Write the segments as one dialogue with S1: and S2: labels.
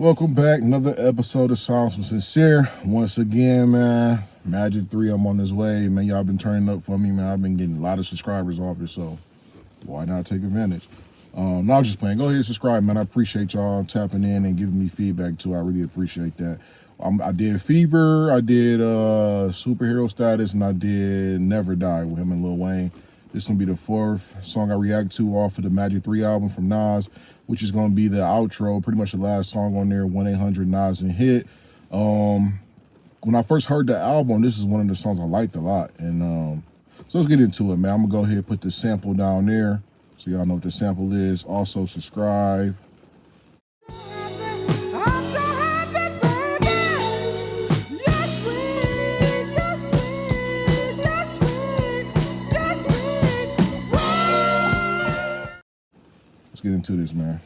S1: Welcome back. Another episode of Songs from Sincere. Once again, man, Magic 3, I'm on this way. Man, y'all been turning up for me, man. I've been getting a lot of subscribers off it, so why not take advantage? No, I'm just playing. Go ahead and subscribe, man. I appreciate y'all tapping in and giving me feedback, too. I really appreciate that. I did Fever, I did Superhero Status, and I did Never Die with him and Lil Wayne. This gonna be the fourth song I react to off of the Magic 3 album from Nas, which is gonna be the outro, pretty much the last song on there, 1-800 Nas Hit. When I first heard the album, this is one of the songs I liked a lot. And so let's get into it, man. I'm gonna go ahead and put the sample down there so y'all know what the sample is. Also subscribe. Get into this, man.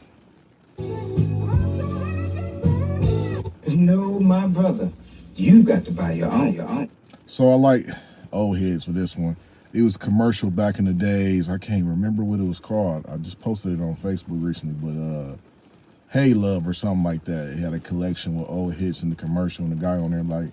S2: No, my brother, you got to buy your own.
S1: So I like old heads for this one. It was commercial back in the days. I can't remember what it was called. I just posted it on Facebook recently, but Hey Love or something like that. It had a collection with old hits in the commercial, and the guy on there, like,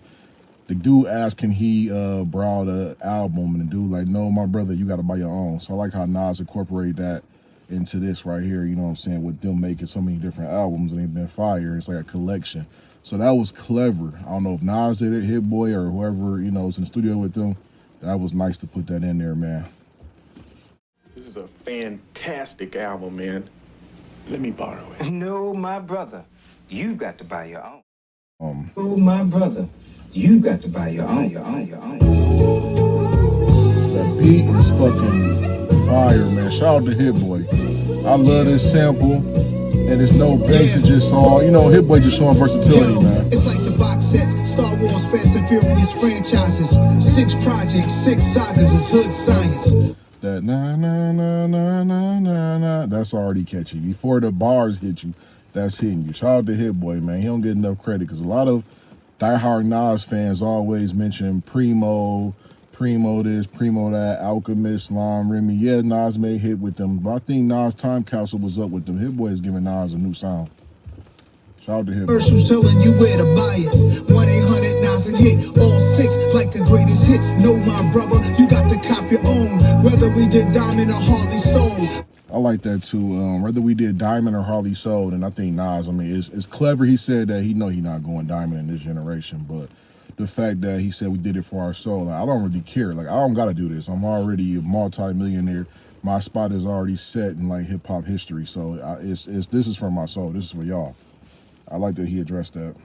S1: the dude asked, can he borrow the album, and the dude like, no, my brother, you got to buy your own. So I like how Nas incorporated that into this right here, you know what I'm saying, with them making so many different albums and they've been fire. It's like a collection. So that was clever. I don't know if Nas did it, Hit Boy, or whoever, you know, was in the studio with them. That was nice to put that in there, man.
S3: This is a fantastic album, man. Let me borrow it.
S2: No, my brother, you got to buy your own.
S1: Oh,
S2: my brother, you got to buy your own.
S1: That beat is fucking fire, man. Shout out to Hit Boy. I love this sample, and it's no bass. It's just all, you know, Hit Boy just showing versatility, man.
S4: It's like the box sets, Star Wars, Fast and Furious franchises, 6 projects, 6 sagas, it's hood science.
S1: That na na na na na na na, that's already catchy. Before the bars hit you, that's hitting you. Shout out to Hit Boy, man. He don't get enough credit because a lot of diehard Nas fans always mention Primo this, Primo that, Alchemist, Lime, Remy. Yeah, Nas made hit with them, but I think Nas Time Capsule was up with them. Hit Boy is giving Nas a new sound. Shout out to Hit Boy.
S4: Commercials telling you where to buy it. 1-800 Nas Hit, all 6 like the greatest hits. No, my brother, you got to cop your own. Whether we did Diamond or Harley Sold.
S1: I like that too. Whether we did Diamond or Harley Sold, and I think Nas, I mean, it's clever. He said that he know he not going Diamond in this generation, but the fact that he said we did it for our soul, like, I don't really care. Like, I don't got to do this. I'm already a multi-millionaire. My spot is already set in like hip hop history. So this is for my soul. This is for y'all. I like that he addressed that.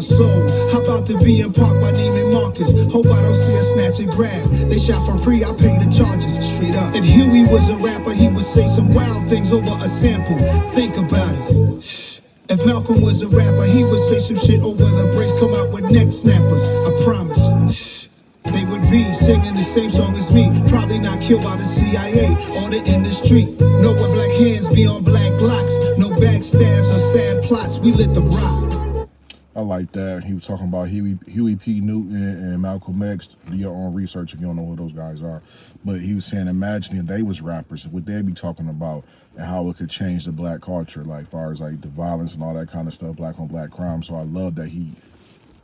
S4: So, how about the VM Park by Neiman Marcus? Hope I don't see a snatch and grab. They shot for free, I pay the charges, straight up. If Huey was a rapper, he would say some wild things over a sample. Think about it. If Malcolm was a rapper, he would say some shit over the bridge, come out with neck snappers, I promise. They would be singing the same song as me, probably not killed by the CIA or the industry. No where black hands be on black blocks, no backstabs or sad plots, we lit the rock.
S1: I like that. He was talking about Huey P. Newton and Malcolm X. Do your own research if you don't know who those guys are. But he was saying, imagine if they was rappers, what they'd be talking about and how it could change the black culture, like far as like the violence and all that kind of stuff, black on black crime. So I love that he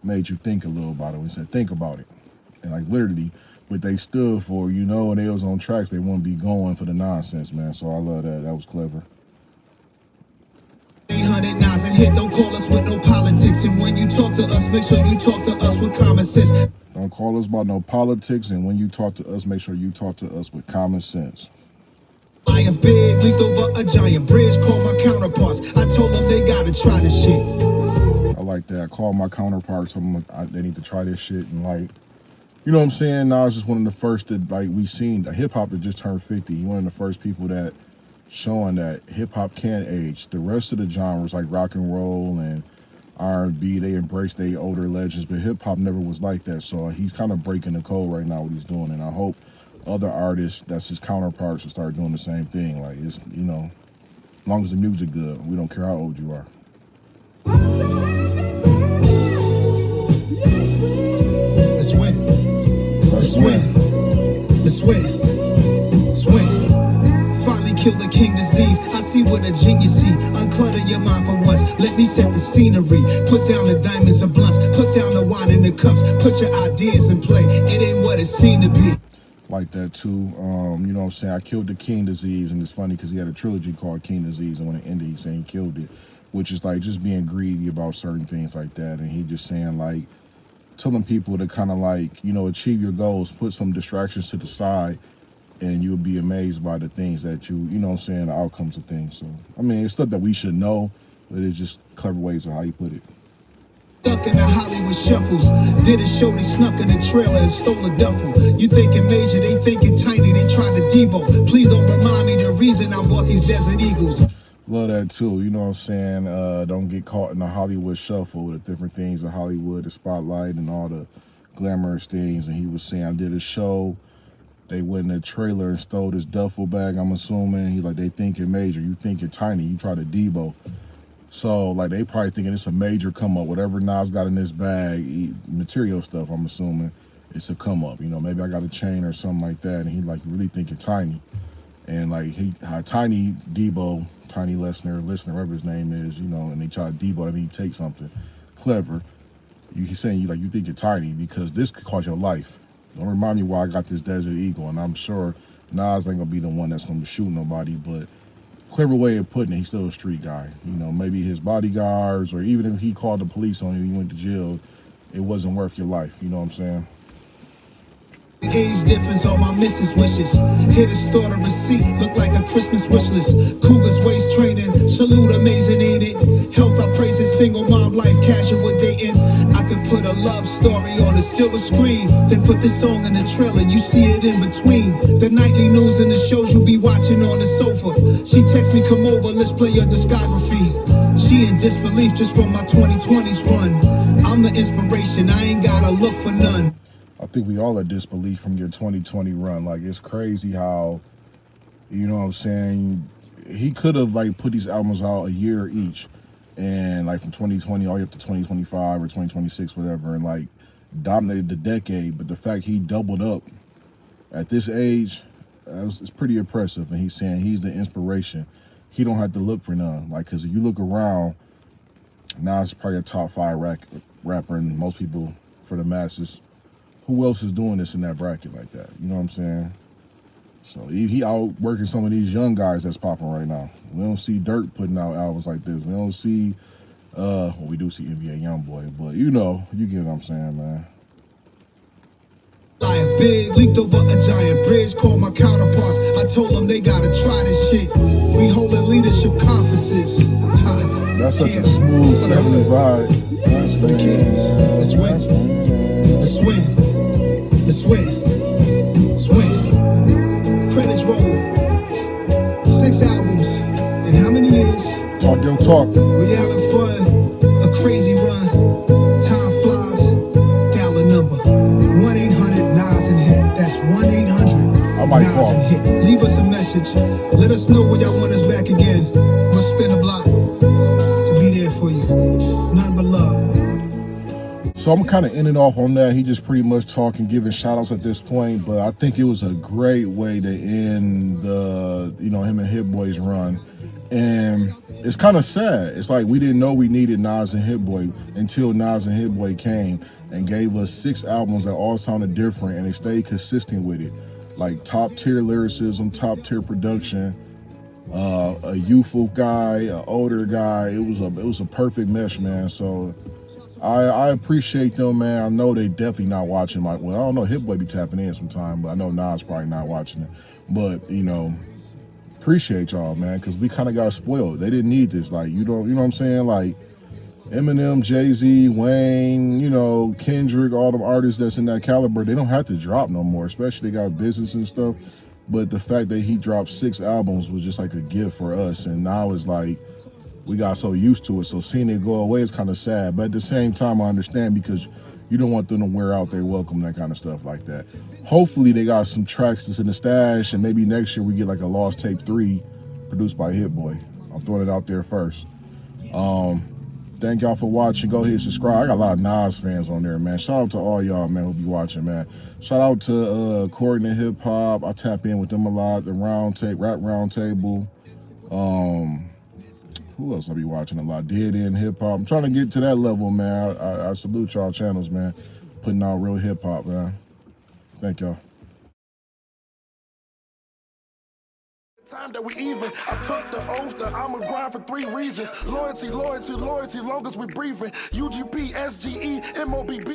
S1: made you think a little about it. He said, think about it. And like literally what they stood for, you know, and they was on tracks, they wouldn't be going for the nonsense, man. So I love that. That was clever.
S4: 800 Nas Hit, don't call us with no politics. And when you talk to us, make sure you talk to us with common sense.
S1: Don't call us about no politics, and when you talk to us, make sure you talk to us with common sense.
S4: I am big, leaped over a giant bridge, call my counterparts. I told them they gotta try this shit.
S1: I like that. I call my counterparts, they need to try this shit, and like, you know what I'm saying? Nas is one of the first that like we seen. Hip hop has just turned 50. He one of the first people that showing that hip hop can age. The rest of the genres like rock and roll and R&B, they embrace their older legends, but hip hop never was like that. So he's kind of breaking the code right now, what he's doing, and I hope other artists that's his counterparts will start doing the same thing. Like, it's, you know, as long as the music good, we don't care how old you are.
S4: Let's win. Let's win. Let's win. Let's win. Finally kill the king disease. I see what a genius see. Unclutter your mind for once. Let me set the scenery. Put down the diamonds and blunts. Put down the wine in the cups. Put your ideas in play. It ain't what it seemed to be.
S1: Like that too. You know what I'm saying? I killed the king disease, and it's funny because he had a trilogy called King Disease, and when it ended, he's saying he killed it, which is like just being greedy about certain things like that. And he just saying like telling people to kind of like, you know, achieve your goals, put some distractions to the side, and you'll be amazed by the things that you know what I'm saying, the outcomes of things. So, I mean, it's stuff that we should know, but it's just clever ways of how you put it.
S4: Stuck in the Hollywood shuffles. Did a show, they snuck in the trailer and stole a duffel. You thinking major, they thinking tiny, they trying to debo. Please don't remind me the reason I bought these Desert Eagles.
S1: Love that too, you know what I'm saying? Don't get caught in the Hollywood shuffle with the different things of Hollywood, the spotlight and all the glamorous things. And he was saying, I did a show, they went in the trailer and stole this duffel bag, I'm assuming. He like, they thinking major, you thinking tiny, you try to debo. So, like, they probably thinking it's a major come up. Whatever Nas got in this bag, material stuff, I'm assuming, it's a come up. You know, maybe I got a chain or something like that. And he, like, really thinking tiny. And, like, how Tiny Debo, Tiny listener, whatever his name is, you know, and they try to Debo and he take something clever. He's saying, you thinking tiny because this could cost your life. Don't remind me why I got this Desert Eagle. And I'm sure Nas ain't going to be the one that's going to shoot nobody, but clever way of putting it, he's still a street guy. You know, maybe his bodyguards, or even if he called the police on you and you went to jail, it wasn't worth your life. You know what I'm saying?
S4: The age difference on my missus wishes. Hit a store, the receipt look like a Christmas wish list. Cougars waist training, salute amazing, ain't it? Health I praise it, single mom life, casual dating. I could put a love story on a silver screen, then put the song in the trailer, you see it in between. The nightly news and the shows you be watching on the sofa. She texts me, come over, let's play your discography. She in disbelief just from my 2020s run. I'm the inspiration, I ain't gotta look for none.
S1: I think we all are disbelief from your 2020 run. Like, it's crazy how, you know what I'm saying, he could have, like, put these albums out a year each. And, like, from 2020 all the way up to 2025 or 2026, whatever, and, like, dominated the decade. But the fact he doubled up at this age, it's pretty impressive. And he's saying he's the inspiration. He don't have to look for none. Like, because if you look around, Nas is probably a top 5 rapper, and most people, for the masses, who else is doing this in that bracket like that? You know what I'm saying? So he out working some of these young guys that's popping right now. We don't see Dirk putting out albums like this. We don't see, well, we do see NBA Youngboy, but you know, you get what I'm saying, man.
S4: Life big, leaped over a giant bridge, called my counterparts. I told them they gotta try this shit. We holding leadership conferences.
S1: That's such a smooth 70 vibe.
S4: For the kids, let's win. Let's win. Let's win. Let's win. Credits roll. 6 albums. In how many years?
S1: Talk your talk.
S4: We having fun. A crazy run. Time flies. Dial a number. 1-800 Nas and Hit. That's 1-800
S1: I might
S4: Nas
S1: call.
S4: and Hit. Leave us a message. Let us know when y'all want us back again. We'll spin a block to be there for you. Nothing but love.
S1: So I'm kind of ending off on that. He just pretty much talking, giving shout outs at this point, but I think it was a great way to end the, you know, him and Hit Boy's run. And it's kind of sad. It's like we didn't know we needed Nas and Hit Boy until Nas and Hit Boy came and gave us 6 albums that all sounded different, and they stayed consistent with it. Like top tier lyricism, top tier production, a youthful guy, an older guy. It was a perfect mesh, man. So I appreciate them, man. I know they definitely not watching I don't know, Hit Boy be tapping in sometime, but I know Nas probably not watching it. But, you know, appreciate y'all, man, because we kind of got spoiled. They didn't need this. Like, you know what I'm saying? Like, Eminem, Jay-Z, Wayne, you know, Kendrick, all them artists that's in that caliber, they don't have to drop no more, especially they got business and stuff. But the fact that he dropped 6 albums was just like a gift for us. And now it's like, we got so used to it, so seeing it go away is kind of sad. But at the same time, I understand because you don't want them to wear out their welcome, that kind of stuff like that. Hopefully they got some tracks that's in the stash, and maybe next year we get like a Lost Tape 3 produced by Hit Boy. I'm throwing it out there first. Thank y'all for watching. Go ahead, subscribe. I got a lot of Nas fans on there, man. Shout out to all y'all, man, who be watching, man. Shout out to Courtney Hip Hop. I tap in with them a lot. The Rap Round Table. Who else I be watching a lot? Dead End Hip Hop. I'm trying to get to that level, man. I salute y'all channels, man. Putting out real hip hop, man. Thank y'all.
S5: Time that we even, I took the oath that I'ma grind for 3 reasons. Loyalty, loyalty, loyalty, long as we breathing. UGP, SGE, MOBB.